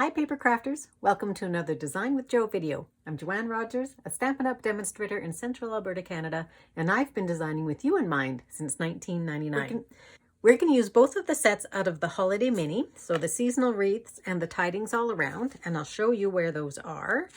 Hi Papercrafters, welcome to another Design with Jo video. I'm Joanne Rogers, a Stampin' Up! Demonstrator in Central Alberta, Canada, and I've been designing with you in mind since 1999. We're going to use both of the sets out of the Holiday Mini, so the seasonal wreaths and the tidings all around, and I'll show you where those are.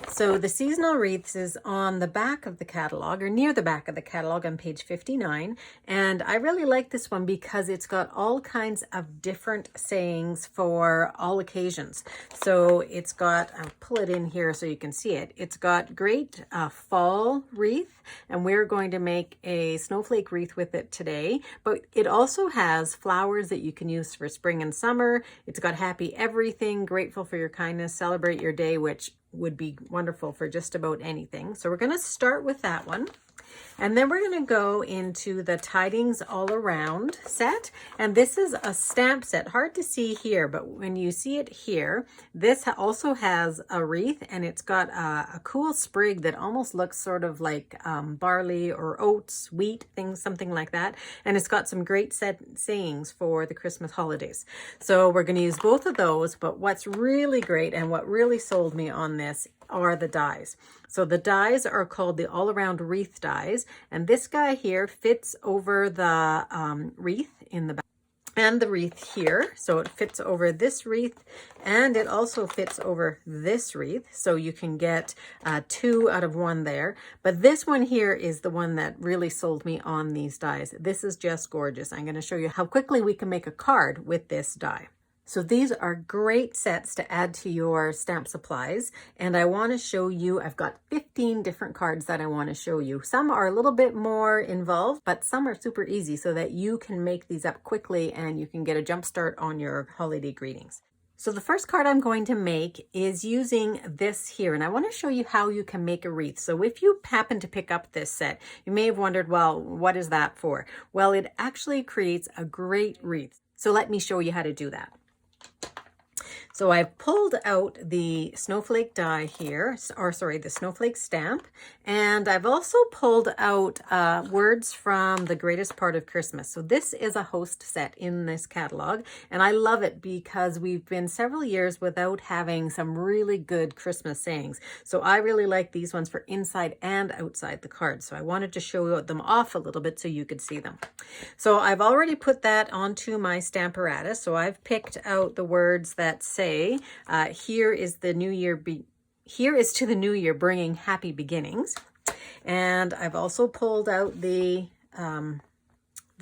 So the seasonal wreaths is on the back of the catalog, or near the back of the catalog on page 59, and I really like this one because it's got all kinds of different sayings for all occasions. So it's got, I'll pull it in here so you can see it, it's got great fall wreath, and we're going to make a snowflake wreath with it today, but it also has flowers that you can use for spring and summer. It's got happy everything, grateful for your kindness, celebrate your day, which would be wonderful for just about anything. So we're going to start with that one. And then we're going to go into the tidings all around set. And this is a stamp set. Hard to see here, but when you see it here, this also has a wreath, and it's got a cool sprig that almost looks sort of like barley or oats, wheat, things, something like that. And it's got some great sayings for the Christmas holidays. So we're going to use both of those, but what's really great and what really sold me on this are the dies. So the dies are called the all-around wreath dies, and this guy here fits over the wreath in the back and the wreath here. So it fits over this wreath, and it also fits over this wreath. So you can get 2 out of 1 there. But this one here is the one that really sold me on these dies. This is just gorgeous. I'm going to show you how quickly we can make a card with this die. So these are great sets to add to your stamp supplies, and I want to show you, I've got 15 different cards that I want to show you. Some are a little bit more involved, but some are super easy so that you can make these up quickly and you can get a jump start on your holiday greetings. So the first card I'm going to make is using this here, and I want to show you how you can make a wreath. So if you happen to pick up this set, you may have wondered, well, what is that for? Well, it actually creates a great wreath. So let me show you how to do that. So I've pulled out the snowflake die here, or sorry, the snowflake stamp, and I've also pulled out words from The Greatest Part of Christmas. So this is a host set in this catalog, and I love it because we've been several years without having some really good Christmas sayings. So I really like these ones for inside and outside the card. So I wanted to show them off a little bit so you could see them. So I've already put that onto my Stamparatus. So I've picked out the words that say, here is the new year, here is to the new year bringing happy beginnings. And I've also pulled out the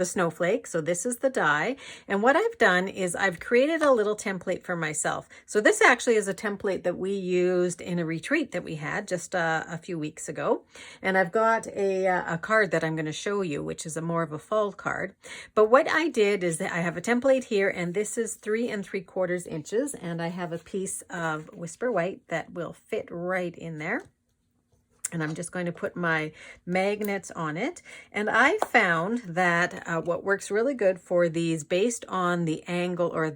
snowflake. So this is the die. And what I've done is I've created a little template for myself. So this actually is a template that we used in a retreat that we had just a few weeks ago. And I've got a card that I'm going to show you, which is more of a fall card. But what I did is that I have a template here, and this is 3 3/4 inches. And I have a piece of Whisper White that will fit right in there. And I'm just going to put my magnets on it. And I found that what works really good for these, based on the angle or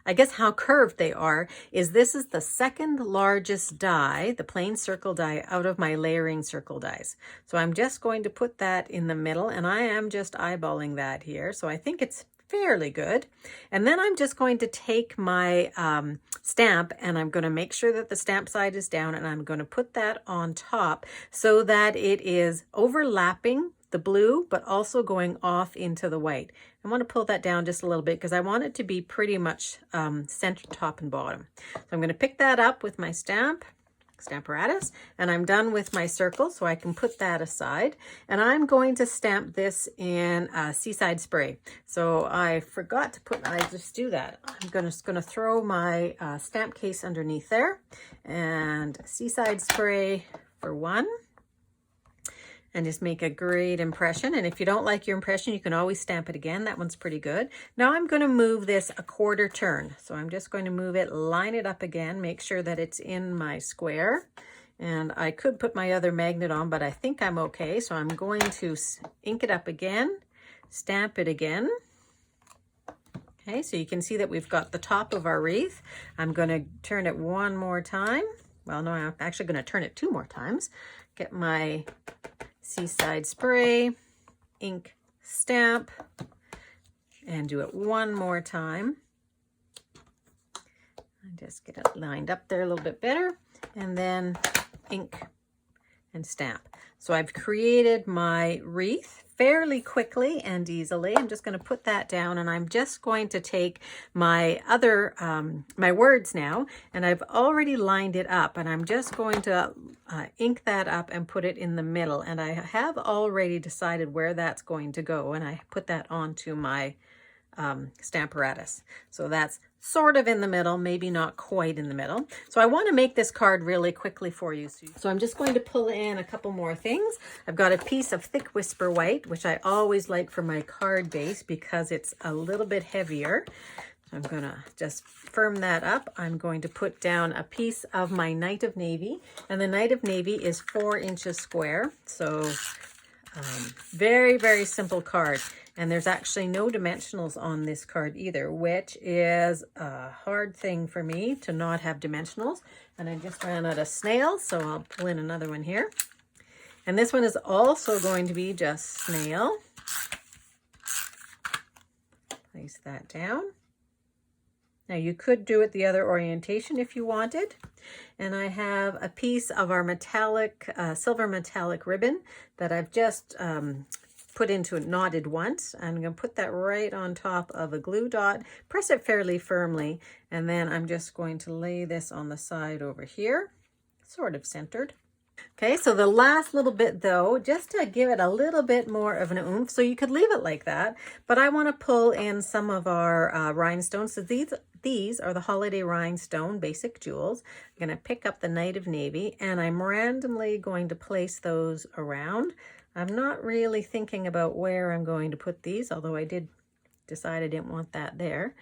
I guess how curved they are, is this is the second largest die, the plain circle die, out of my layering circle dies. So I'm just going to put that in the middle, and I am just eyeballing that here. So I think it's fairly good. And then I'm just going to take my stamp, and I'm going to make sure that the stamp side is down, and I'm going to put that on top so that it is overlapping the blue, but also going off into the white. I want to pull that down just a little bit because I want it to be pretty much center, top, and bottom. So I'm going to pick that up with my Stamparatus, and I'm done with my circle, so I can put that aside. And I'm going to stamp this in Seaside Spray. So I forgot to put, I just do that. I'm just going to throw my stamp case underneath there, and Seaside Spray for 1. And just make a great impression. And if you don't like your impression, you can always stamp it again. That one's pretty good. Now I'm going to move this a 1/4 turn. So I'm just going to move it, line it up again, make sure that it's in my square. And I could put my other magnet on, but I think I'm okay. So I'm going to ink it up again, stamp it again. Okay, so you can see that we've got the top of our wreath. I'm going to turn it 1 more time. Well, no, I'm actually going to turn it 2 more times. Get my Seaside Spray, ink, stamp, and do it 1 more time. And just get it lined up there a little bit better, and then ink and stamp. So I've created my wreath fairly quickly and easily. I'm just going to put that down, and I'm just going to take my other, my words now, and I've already lined it up, and I'm just going to ink that up and put it in the middle. And I have already decided where that's going to go, and I put that onto my stamparatus. So that's sort of in the middle, maybe not quite in the middle. So I want to make this card really quickly for you. So I'm just going to pull in a couple more things. I've got a piece of thick whisper white, which I always like for my card base because it's a little bit heavier. So I'm going to just firm that up. I'm going to put down a piece of my Night of Navy, and the Night of Navy is 4 inches square. So very, very simple card. And there's actually no dimensionals on this card either, which is a hard thing for me to not have dimensionals. And I just ran out of snail, so I'll pull in another one here. And this one is also going to be just snail. Place that down. Now you could do it the other orientation if you wanted. And I have a piece of our metallic, silver metallic ribbon that I've just put into it, knotted once. I'm going to put that right on top of a glue dot, press it fairly firmly, and then I'm just going to lay this on the side over here, sort of centered. Okay, so the last little bit though, just to give it a little bit more of an oomph, so you could leave it like that, but I want to pull in some of our rhinestones. So these are the Holiday Rhinestone Basic Jewels. I'm going to pick up the Night of Navy, and I'm randomly going to place those around. I'm not really thinking about where I'm going to put these, although I did decide I didn't want that there.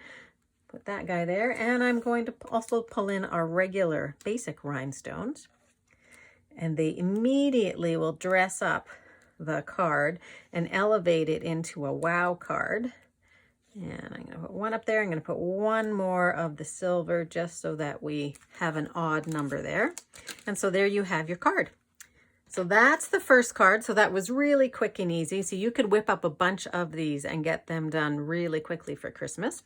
Put that guy there, and I'm going to also pull in our regular basic rhinestones. And they immediately will dress up the card and elevate it into a wow card. And I'm going to put one up there. I'm going to put one more of the silver just so that we have an odd number there. And so there you have your card. So that's the first card. So that was really quick and easy. So you could whip up a bunch of these and get them done really quickly for Christmas.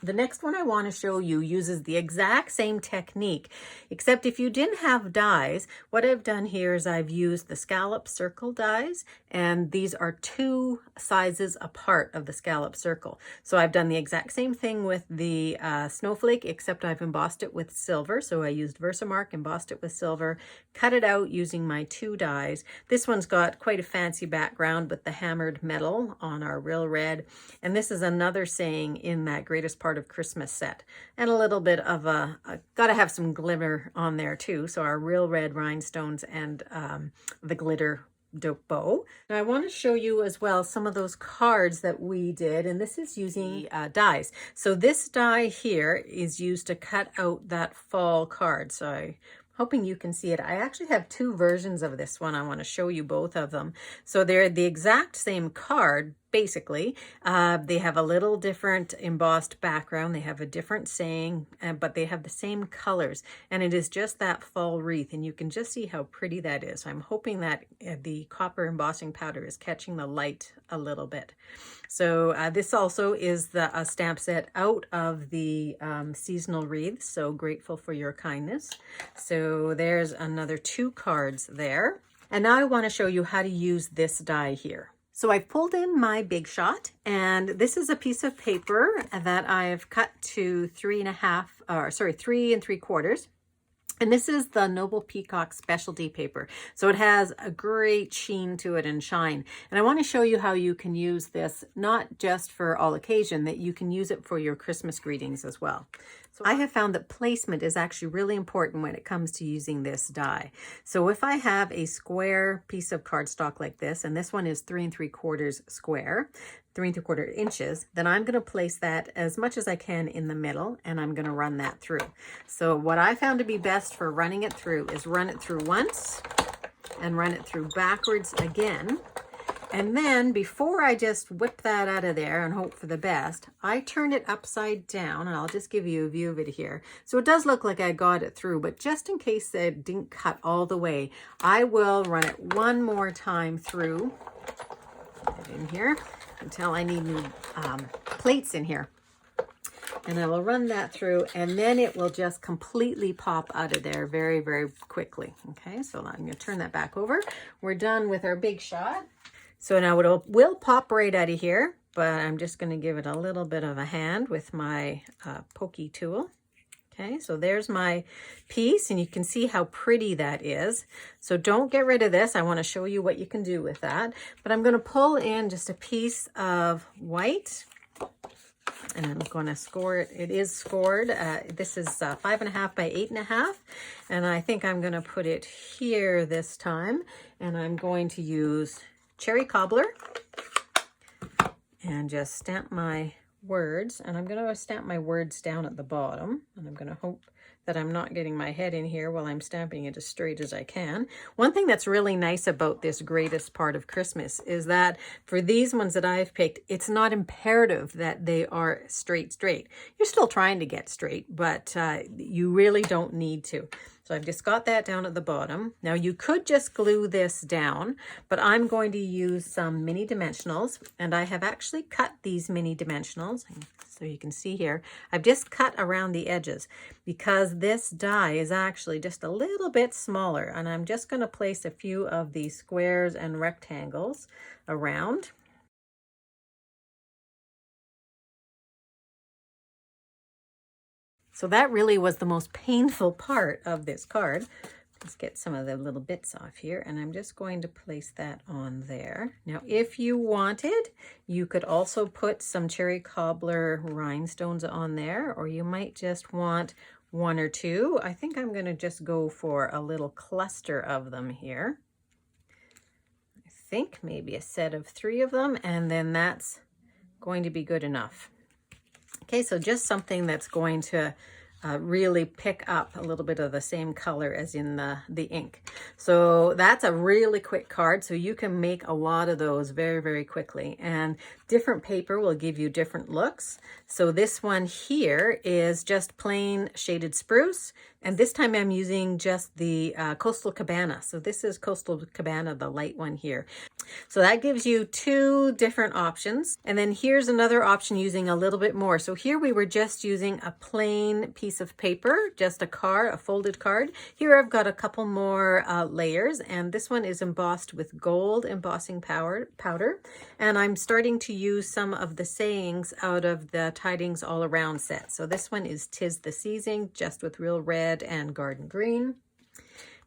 The next one I want to show you uses the exact same technique, except if you didn't have dies, what I've done here is I've used the scallop circle dies, and these are 2 sizes apart of the scallop circle. So I've done the exact same thing with the snowflake, except I've embossed it with silver. So I used Versamark, embossed it with silver, cut it out using my 2 dies. This one's got quite a fancy background with the hammered metal on our real red. And this is another saying in that Greatest Part of Christmas set, and a little bit of gotta have some glitter on there too. So our real red rhinestones and the glitter dope bow. Now I want to show you as well some of those cards that we did, and this is using dies. So this die here is used to cut out that fall card. So I'm hoping you can see it. I actually have 2 versions of this one. I want to show you both of them. So they're the exact same card, basically. They have a little different embossed background. They have a different saying, but they have the same colors. And it is just that fall wreath. And you can just see how pretty that is. I'm hoping that the copper embossing powder is catching the light a little bit. So this also is the stamp set out of the seasonal wreaths. So grateful for your kindness. So there's another 2 cards there. And now I want to show you how to use this die here. So I've pulled in my Big Shot, and this is a piece of paper that I've cut to 3 3/4. And this is the Noble Peacock specialty paper. So it has a great sheen to it and shine. And I want to show you how you can use this, not just for all occasion, that you can use it for your Christmas greetings as well. So I have found that placement is actually really important when it comes to using this die. So if I have a square piece of cardstock like this, and this one is 3 3/4 square, 3 3/4 inches, then I'm going to place that as much as I can in the middle, and I'm going to run that through. So what I found to be best for running it through is run it through once and run it through backwards again. And then before I just whip that out of there and hope for the best, I turn it upside down, and I'll just give you a view of it here. So it does look like I got it through, but just in case it didn't cut all the way, I will run it one more time through. Put it in here until I need new plates in here. And I will run that through, and then it will just completely pop out of there very, very quickly. Okay, so I'm going to turn that back over. We're done with our big shot. So now it will pop right out of here, but I'm just going to give it a little bit of a hand with my pokey tool. Okay, so there's my piece, and you can see how pretty that is. So don't get rid of this. I want to show you what you can do with that. But I'm going to pull in just a piece of white, and I'm going to score it. It is scored. This is 5.5 by 8.5, and I think I'm going to put it here this time. And I'm going to use cherry cobbler and just stamp my words, and I'm going to stamp my words down at the bottom, and I'm going to hope that I'm not getting my head in here while I'm stamping it as straight as I can. One thing that's really nice about this greatest part of Christmas is that for these ones that I've picked, it's not imperative that they are straight. You're still trying to get straight, but you really don't need to. So I've just got that down at the bottom. Now you could just glue this down, but I'm going to use some mini dimensionals, and I have actually cut these mini dimensionals. So you can see here, I've just cut around the edges because this die is actually just a little bit smaller, and I'm just going to place a few of these squares and rectangles around. So that really was the most painful part of this card. Let's get some of the little bits off here, and I'm just going to place that on there. Now, if you wanted, you could also put some cherry cobbler rhinestones on there, or you might just want one or two. I think I'm going to just go for a little cluster of them here. I think maybe a set of 3 of them, and then that's going to be good enough. Okay, so just something that's going to really pick up a little bit of the same color as in the ink. So that's a really quick card, so you can make a lot of those very, very quickly. And different paper will give you different looks. So this one here is just plain shaded spruce, and this time I'm using just the Coastal Cabana. So this is Coastal Cabana, the light one here. So that gives you 2 different options. And then here's another option using a little bit more. So here we were just using a plain piece of paper, just a card, a folded card. Here I've got a couple more layers, and this one is embossed with gold embossing powder. And I'm starting to use some of the sayings out of the Tidings All Around set. So this one is 'Tis the Season, just with real red and garden green.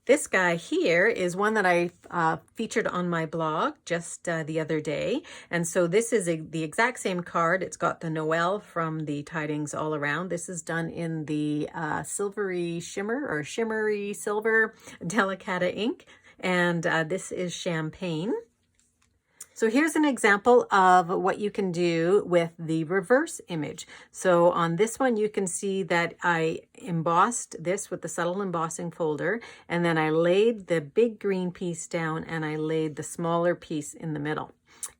This guy here is one that I featured on my blog just the other day. And so this is the exact same card. It's got the Noel from the Tidings All Around. This is done in the silvery shimmer or shimmery silver Delicata ink. And this is champagne. So here's an example of what you can do with the reverse image. So on this one, you can see that I embossed this with the subtle embossing folder, and then I laid the big green piece down and I laid the smaller piece in the middle.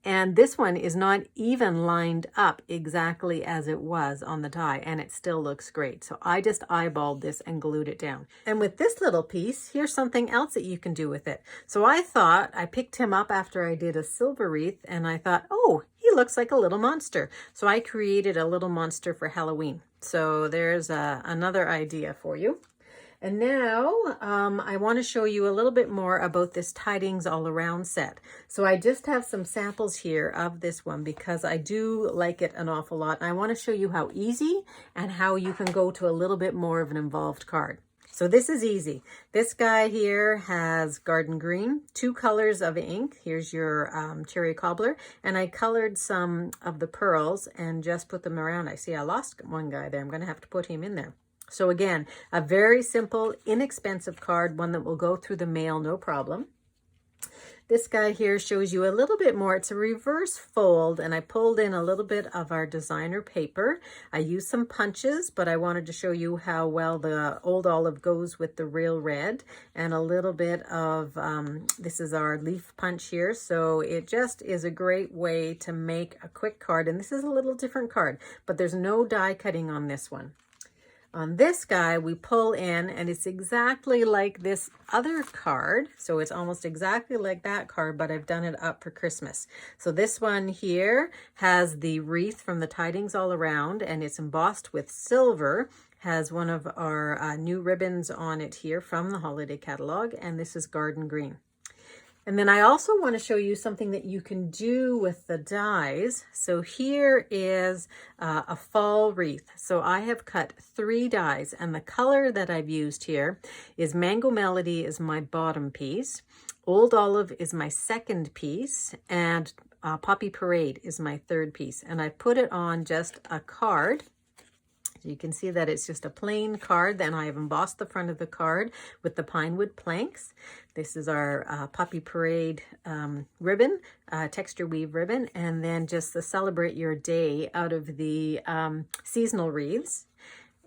And this one is not even lined up exactly as it was on the die, and it still looks great. So I just eyeballed this and glued it down. And with this little piece, here's something else that you can do with it. So I picked him up after I did a silver wreath, and I thought, oh, he looks like a little monster. So I created a little monster for Halloween. So there's another idea for you. And now I want to show you a little bit more about this Tidings All Around set. So I just have some samples here of this one because I do like it an awful lot. And I want to show you how easy and how you can go to a little bit more of an involved card. So this is easy. This guy here has garden green, 2 colors of ink. Here's your cherry cobbler. And I colored some of the pearls and just put them around. I see I lost one guy there. I'm going to have to put him in there. So again, a very simple, inexpensive card, one that will go through the mail, no problem. This guy here shows you a little bit more. It's a reverse fold, and I pulled in a little bit of our designer paper. I used some punches, but I wanted to show you how well the old olive goes with the real red, and a little bit of, this is our leaf punch here. So it just is a great way to make a quick card, and this is a little different card, but there's no die cutting on this one. On this guy, we pull in, and it's exactly like this other card. So it's almost exactly like that card, but I've done it up for Christmas. So this one here has the wreath from the tidings all around, and it's embossed with silver. Has one of our new ribbons on it here from the holiday catalog, and this is garden green. And then I also want to show you something that you can do with the dies. So here is a fall wreath. So I have cut 3 dies, and the color that I've used here is Mango Melody is my bottom piece, Old Olive is my second piece, and Poppy Parade is my third piece. And I put it on just a card. You can see that it's just a plain card. Then I have embossed the front of the card with the pine wood planks. This is our Poppy Parade ribbon, texture weave ribbon, and then just the Celebrate Your Day out of the seasonal wreaths.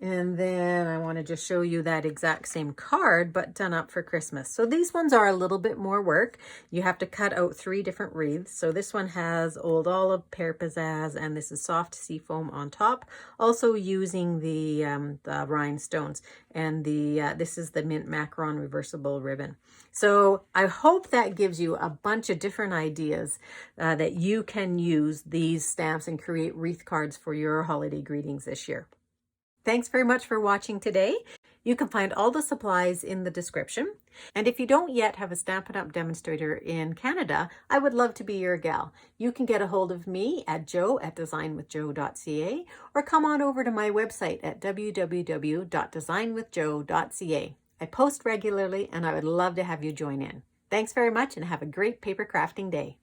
And then I want to just show you that exact same card, but done up for Christmas. So these ones are a little bit more work. You have to cut out 3 different wreaths. So this one has Old Olive, Pear Pizzazz, and this is Soft Seafoam on top. Also using the rhinestones. And this is the Mint Macaron reversible ribbon. So I hope that gives you a bunch of different ideas that you can use these stamps and create wreath cards for your holiday greetings this year. Thanks very much for watching today. You can find all the supplies in the description. And if you don't yet have a Stampin' Up! Demonstrator in Canada, I would love to be your gal. You can get a hold of me at jo@designwithjo.ca or come on over to my website at www.designwithjo.ca. I post regularly, and I would love to have you join in. Thanks very much, and have a great paper crafting day.